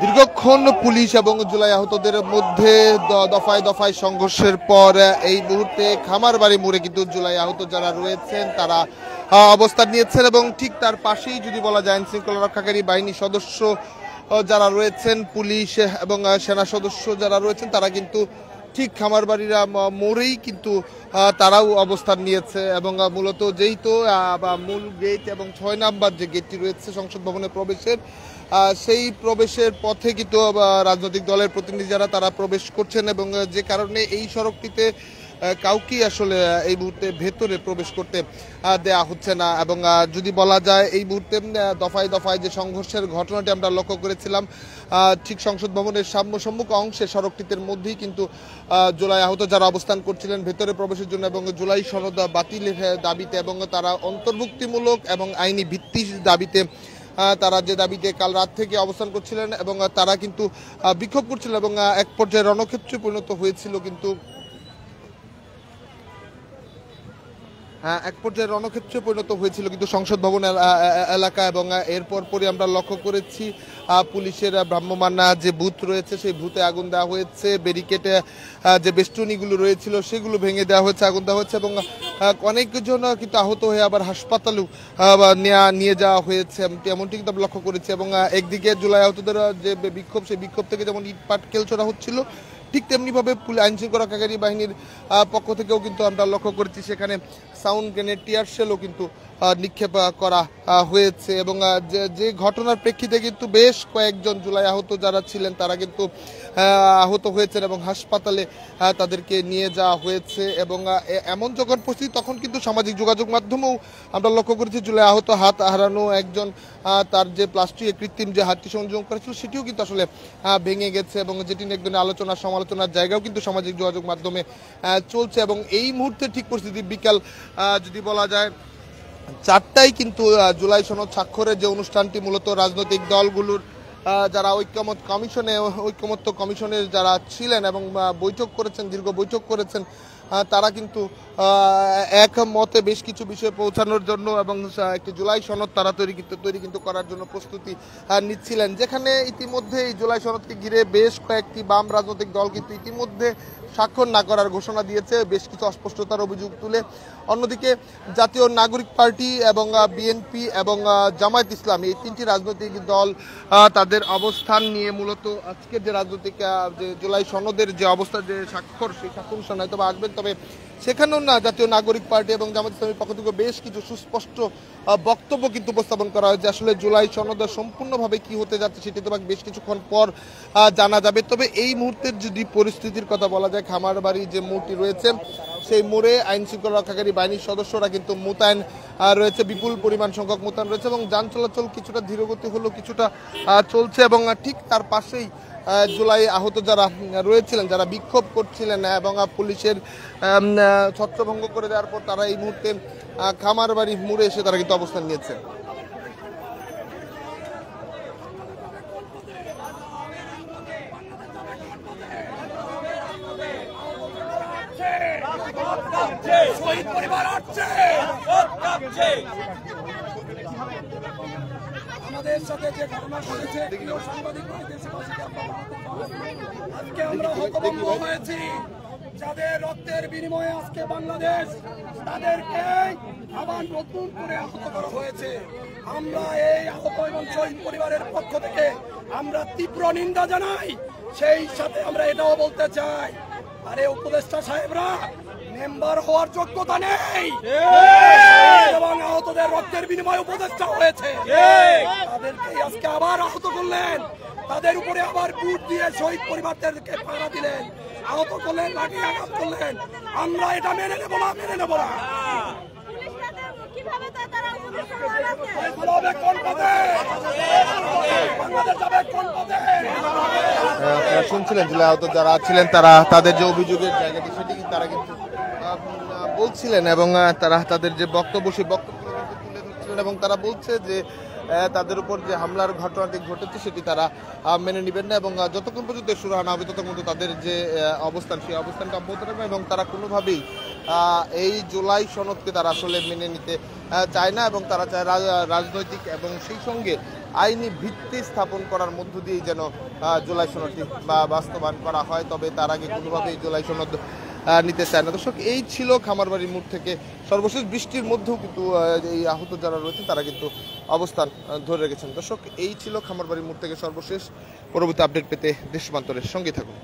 দীর্ঘক্ষণ পুলিশ এবং জুলাই আহতদের মধ্যে দফায় দফায় সংঘর্ষের পর এই মুহূর্তে খামারবাড়ি মোড়ে কিন্তু জুলাই আহত যারা রয়েছেন তারা অবস্থান নিয়েছেন এবং ঠিক তার পাশেই যদি বলা যায় আইনশৃঙ্খলা রক্ষাকারী বাহিনীর সদস্য যারা রয়েছেন, পুলিশ এবং সেনা সদস্য যারা রয়েছেন তারা কিন্তু ঠিক খামারবাড়িরা মোড়েই কিন্তু তারাও অবস্থান নিয়েছে এবং মূলত যেই তো মূল গেট এবং ৬ নাম্বার যে গেটটি রয়েছে সংসদ ভবনে প্রবেশের, সেই প্রবেশের পথে কিন্তু রাজনৈতিক দলের প্রতিনিধি যারা তারা প্রবেশ করছেন এবং যে কারণে এই সড়কটিতে কাউকেই আসলে এই মুহূর্তে ভেতরে প্রবেশ করতে দেয়া হচ্ছে না। এবং যদি বলা যায় এই মুহূর্তে দফায় দফায় যে সংঘর্ষের ঘটনাটি আমরা লক্ষ্য করেছিলাম ঠিক সংসদ ভবনের সম্মুখ অংশে সড়কটিতে মধ্যেই কিন্তু জুলাই আহত যারা অবস্থান করছিলেন ভেতরে প্রবেশের জন্য এবং জুলাই সনদ বাতিলের দাবিতে এবং তারা অন্তর্ভুক্তিমূলক এবং আইনি ভিত্তির দাবিতে তারা যে দাবিতে কাল রাত থেকে অবস্থান করছিলেন এবং তারা কিন্তু বিক্ষোভ করছিলেন এবং এক পর্যায়ে রণক্ষেত্রে পরিণত হয়েছিল কিন্তু সংসদ ভবন এলাকা এবং এরপর পরই আমরা লক্ষ্য করেছি পুলিশের ভ্রাম্যমাণ যে বুথ রয়েছে সেই বুথে আগুন দেওয়া হয়েছে, ব্যারিকেডে যে বেষ্টনীগুলো রয়েছিল সেগুলো ভেঙে দেওয়া হয়েছে, আগুন দেওয়া হয়েছে এবং অনেকজন কিন্তু আহত হয়ে আবার হাসপাতালেও নিয়ে যাওয়া হয়েছে এমনটি কিন্তু আমরা লক্ষ্য করেছি। এবং একদিকে জুলাই আহতদের যে বিক্ষোভ, সেই বিক্ষোভ থেকে যেমন ইট পাটকেল ছোড়া হচ্ছিল, ঠিক তেমনিভাবে আইনশৃঙ্খলা রক্ষাকারী বাহিনীর পক্ষ থেকেও কিন্তু আমরা লক্ষ্য করেছি সেখানে সাউন্ড গ্রেনেড, টিয়ার শেলও কিন্তু নিক্ষেপ করা হয়েছে এবং যে ঘটনার প্রেক্ষিতে কিন্তু বেশ কয়েকজন জুলাই আহত যারা ছিলেন তারা কিন্তু আহত হয়েছেন এবং হাসপাতালে তাদেরকে নিয়ে যাওয়া হয়েছে। এবং এমন যখন পরিস্থিতি তখন কিন্তু সামাজিক যোগাযোগ মাধ্যমেও আমরা লক্ষ্য করেছি জুলাই আহত হাত হারানো একজন তার যে প্লাস্টিকের কৃত্রিম যে হাতটি সংযোগ করেছিল সেটিও কিন্তু আসলে ভেঙে গেছে এবং যেটি একদিনের আলোচনার সমালোচনার জায়গাও কিন্তু সামাজিক যোগাযোগ মাধ্যমে চলছে। এবং এই মুহূর্তে ঠিক পরিস্থিতি বিকাল যদি বলা যায় 4টায় কিন্তু জুলাই সনদ স্বাক্ষরের যে অনুষ্ঠানটি মূলত রাজনৈতিক দলগুলোর যারা ঐক্যমত্য কমিশনের যারা ছিলেন এবং বৈঠক করেছেন, দীর্ঘ বৈঠক করেছেন, তারা কিন্তু এক মতে বেশ কিছু বিষয় পৌঁছানোর জন্য এবং একটি জুলাই সনদ তারা তৈরি কিন্তু করার জন্য প্রস্তুতি নিচ্ছিলেন, যেখানে ইতিমধ্যে এই জুলাই সনদকে ঘিরে বেশ কয়েকটি বাম রাজনৈতিক দল কিন্তু ইতিমধ্যে স্বাক্ষর না করার ঘোষণা দিয়েছে বেশ কিছু অস্পষ্টতার অভিযোগ তুলে। অন্যদিকে জাতীয় নাগরিক পার্টি এবং বিএনপি এবং জামায়াত ইসলামী এই 3টি রাজনৈতিক দল তাদের অবস্থান নিয়ে মূলত আজকের যে রাজনৈতিক যে জুলাই সনদের যে অবস্থা, যে স্বাক্ষর, সেই স্বাক্ষর অনুষ্ঠান হয়তো আসবেন, তবে সেখানেও না জাতীয় নাগরিক পার্টি এবং জামায়াত ইসলামীর পক্ষ থেকে বেশ কিছু সুস্পষ্ট বক্তব্য কিন্তু উপস্থাপন করা হয়েছে। আসলে জুলাই সনদ সম্পূর্ণভাবে কি হতে যাচ্ছে সেটি তো বেশ কিছুক্ষণ পর জানা যাবে। তবে এই মুহূর্তের যদি পরিস্থিতির কথা বলা যায়, খামারবাড়ি যে মোড়টি রয়েছে সেই মোড়ে আইনশৃঙ্খলা রক্ষাকারী বাহিনীর সদস্যরা কিন্তু মোতায়েন রয়েছে, বিপুল পরিমাণ সংখ্যক মোতায়েন রয়েছে এবং যান চলাচল কিছুটা ধীরগতি হলেও কিছুটা চলছে। এবং ঠিক তার পাশেই জুলাই আহত যারা রয়েছিলেন, যারা বিক্ষোভ করছিলেন এবং পুলিশের ছত্রভঙ্গ করে দেওয়ার পর তারা এই মুহূর্তে খামারবাড়ি মোড়ে এসে তারা কিন্তু অবস্থান নিয়েছে। আমাদের সাথে যে ঘটনা ঘটেছে আজকে আমরা হতভম্ব হয়েছি। যাদের রক্তের বিনিময়ে আজকে বাংলাদেশ, তাদেরকে আবার নতুন করে আহত করা হয়েছে। আমরা এই আহত এবং শহীদ পরিবারের পক্ষ থেকে আমরা তীব্র নিন্দা জানাই। সেই সাথে আমরা এটাও বলতে চাই, আরে উপদেষ্টা সাহেবরা মেম্বার হওয়ার যোগ্যতা নেই এবং আহতদের রক্তের বিনিময়ে উপদেষ্টা হয়েছে, তাদেরকে আজকে আবার আহত করলেন, তাদের উপরে আবার বুট দিয়ে শহীদ পরিবারদেরকে পাহারা দিলেন, আহত করলেন, লাঠি আঘাত করলেন। আমরা এটা মেনে নেব না। শুনছিলেন জুলাই আহত যারা ছিলেন তারা তাদের যে অভিযোগের জায়গাটি সেটি তারা কিন্তু বলছিলেন এবং তারা তাদের যে বক্তব্য সেই বক্তব্য তুলে ধরছিলেন এবং তারা বলছে যে তাদের উপর যে হামলার ঘটনাটি ঘটেছে সেটি তারা মেনে নেবেন না এবং যতক্ষণ পর্যন্ত সুরাহা না হবে ততক্ষণ পর্যন্ত তাদের যে অবস্থান সেই অবস্থানটা অব্যাহত রাখবে এবং তারা কোনোভাবেই এই জুলাই সনদকে তারা আসলে মেনে নিতে চায় না এবং তারা চায় রাজনৈতিক এবং সেই সঙ্গে আইনি ভিত্তি স্থাপন করার মধ্য দিয়েই যেন জুলাই সনদটি বাস্তবায়ন করা হয়। তবে তার আগে কোনোভাবেই জুলাই সনদ নিতে চায় না। দর্শক, এই ছিল খামারবাড়ির মোড় থেকে সর্বশেষ। বৃষ্টির মধ্যেও কিন্তু এই আহত যারা রয়েছে তারা কিন্তু অবস্থান ধরে রেখেছেন। দর্শক, এই ছিল খামারবাড়ির মোড় থেকে সর্বশেষ। পরবর্তী আপডেট পেতে দেশ সীমান্তরের সঙ্গে থাকুন।